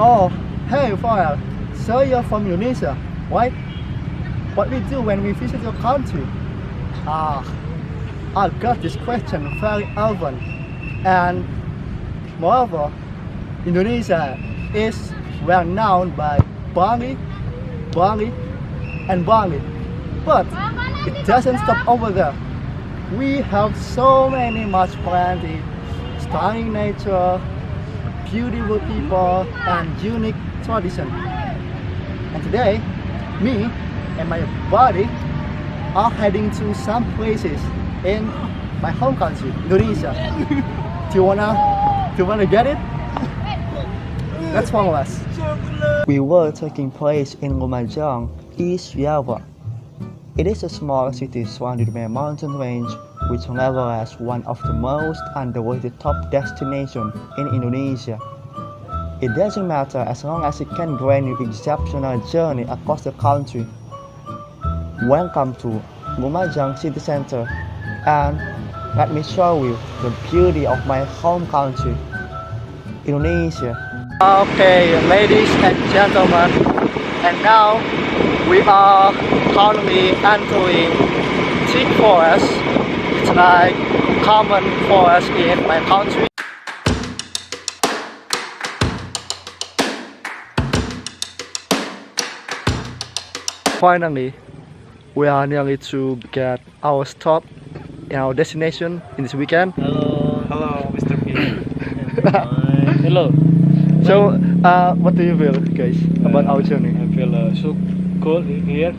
Oh, hey, Farah. So you're from Indonesia, right? What we do when we visit your country? Ah, I got this question very often. And moreover, Indonesia is well known by Bali, and Bali. But it doesn't stop over there. We have so many much plenty, stunning nature, beautiful people, and unique tradition. And today, me and my buddy are heading to some places in my home country, Indonesia. Do you wanna get it? Let's follow us. We were taking place in Lumajang, East Java. It is a small city surrounded by a mountain range, which nevertheless one of the most underrated top destinations in Indonesia. It doesn't matter as long as it can grant you exceptional journey across the country. Welcome to Lumajang City Center, and let me show you the beauty of my home country, Indonesia. Okay, ladies and gentlemen, and now we are currently entering thick forest. It's like common forest in my country. Finally, we are nearly to get our stop in our destination in this weekend. Hello, Mr. P. Hello. So, what do you feel, guys, about our journey? I feel so cold here.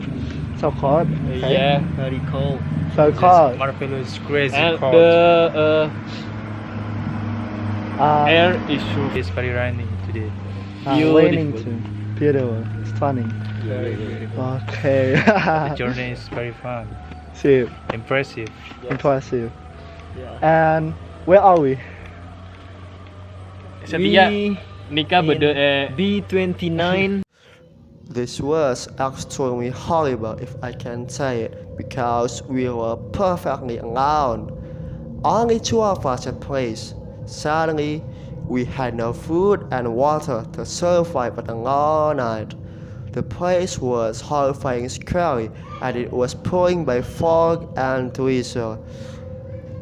So cold. Okay. Yeah. Very cold. So cold. Marvelous, crazy And cold. the air is It's very raining today. raining beautiful. too. Beautiful, stunning. very beautiful. Okay. The journey is very fun, See, impressive. impressive. Yeah. And where are we? Setia nikah berde B29. This was extremely horrible, if I can say it, because we were perfectly alone. Only two of us at place. Suddenly, we had no food and water to survive for the long night. The place was horrifying scary, and it was pouring by fog and drizzle.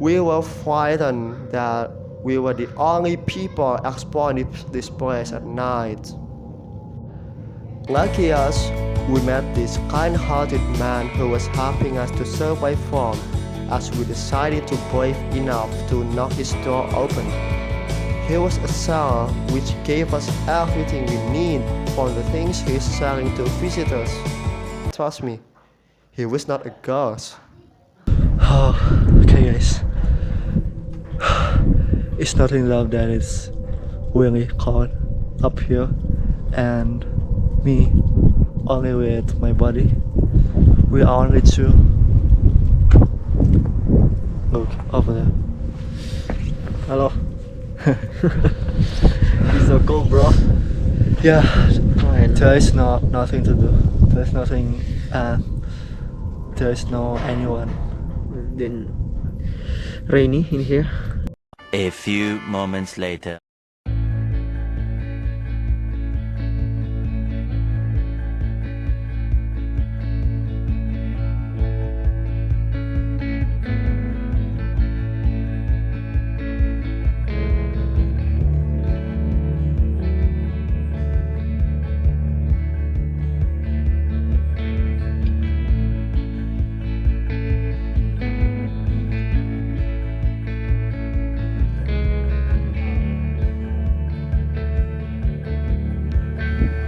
We were frightened that we were the only people exploring this place at night. Lucky us, we met this kind-hearted man who was helping us to survive from, as we decided to brave enough to knock his door open. He was a seller which gave us everything we need from the things he is selling to visitors. Trust me, he was not a ghost. Oh, okay guys. It's nothing love that it's really cold up here, and me only with my body. We are only two. Look over there. Hello. It's so cold, bro. Yeah, there is nothing to do. There's nothing. There is no anyone. Then rainy in here. A few moments later.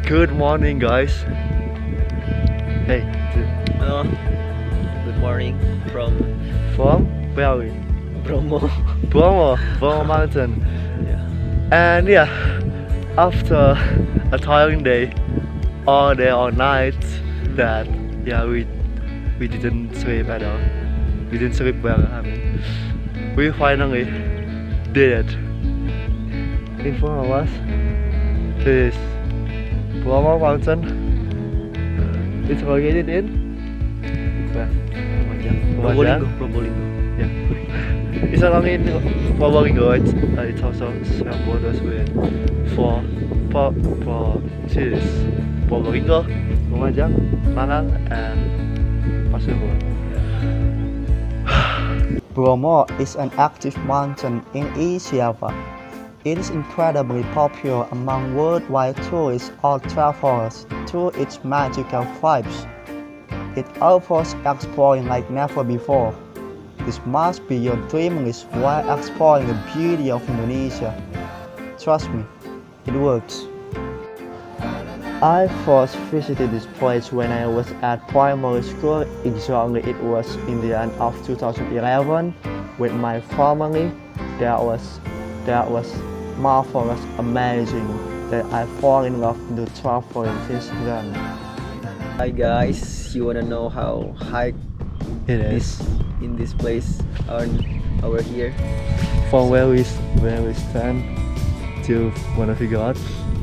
Good morning, guys. Hey, Good morning from from where are we? Bromo. Bromo Mountain. Yeah. And yeah, after a tiring day, all day, all night, that yeah we didn't sleep at all. We didn't sleep well. I mean, we finally did it. In front of us, this Bromo Mountain. It's located in where? Probolinggo. Yeah. It's along in Probolinggo. It's also some borders with four for cities: Probolinggo, Lumajang, Malang, and Pasuruan. Bromo is an active mountain in East Java. It is incredibly popular among worldwide tourists or travelers through its magical vibes. It offers exploring like never before. This must be your dream list while exploring the beauty of Indonesia. Trust me, it works. I first visited this place when I was at primary school. Exactly, it was in the end of 2011 with my family. That was marvelous, amazing. That I fall in love with traveling since then. Hi guys, you wanna know how high It this in this place over here? From where we stand to wanna figure out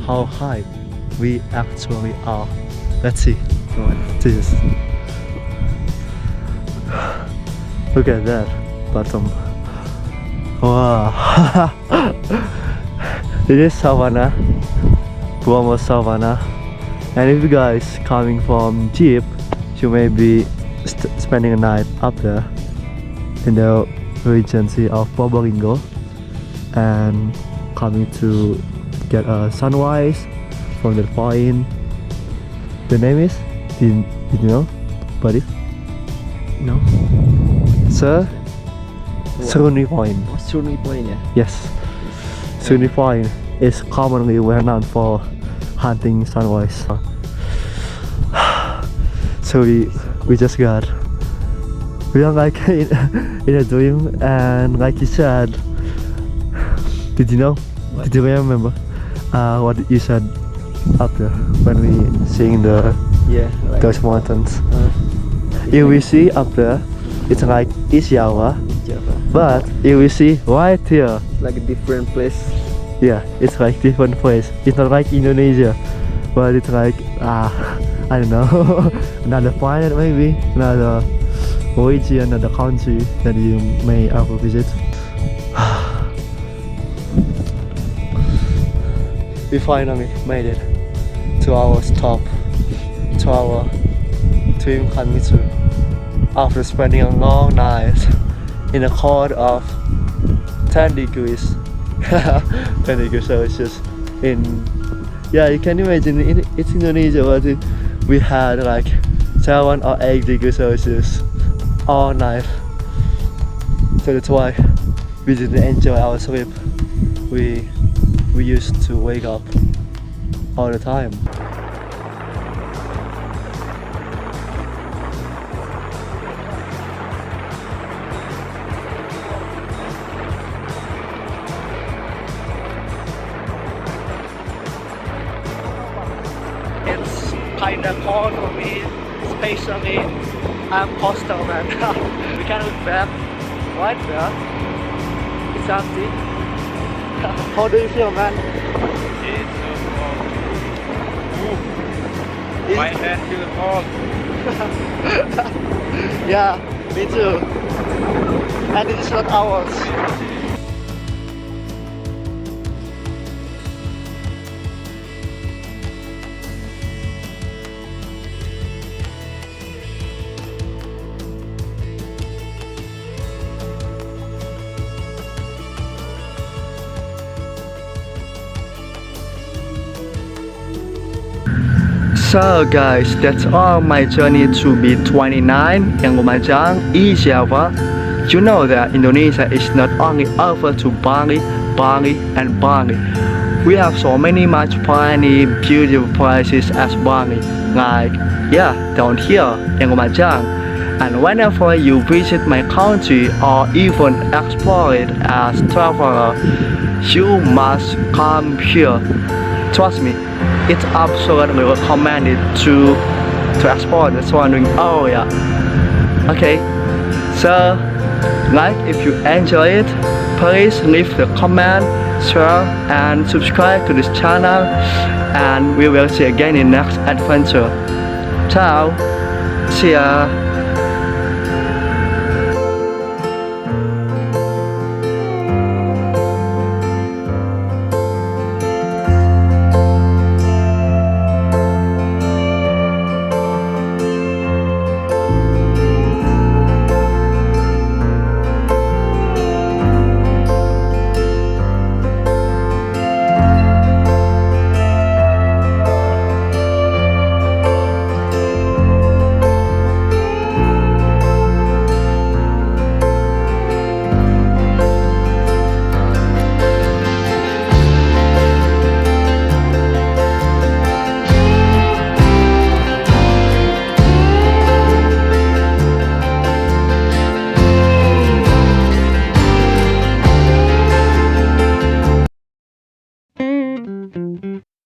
how high we actually are. Let's see. Come on. Jesus. Look at that bottom. Wow. It is savannah, Bromo savannah. And if you guys coming from Jeep, you may be spending a night up there in the regency of Probolinggo and coming to get a sunrise from the point. The name is? Did you know, buddy? No. Sir? Suruni Point. Oh, Suruni Point, yeah. Yes. Suruni Point is commonly well known for hunting sunrise. So we just we are like in a dream, and like you said, did you know? What? Did you remember what you said up there when we seeing Yeah. Like, those mountains? If we see up there, it's like East Java, Java. but if we see right here, Like a different place. yeah, it's like different place. It's not like Indonesia, but it's like I don't know, another planet maybe, another region, another country that you may ever visit. We finally made it to our stop, to our dream coming true. After spending a long night in a cold of 10 degrees 10 degrees Celsius yeah, you can imagine it's Indonesia, but we had like 7 or 8 degrees Celsius all night. So that's why we didn't enjoy our sleep. We used to wake up all the time. It's kinda cold for me, especially I'm coastal man. We can look back right there. It's empty. How do you feel, man? It's so cold. Is- My hand feels cold. Yeah, me too. And it's not ours. So guys, that's all my journey to B29 in Lumajang, East Java. You know that Indonesia is not only over to Bali, and Bali. We have so many plenty beautiful places as Bali, like down here in Lumajang. And whenever you visit my country or even explore it as traveler, you must come here. Trust me, it's absolutely recommended to explore the surrounding area. Okay, so if you enjoy it, please leave the comment, share and subscribe to this channel, and we will see you again in next adventure. Ciao, see ya.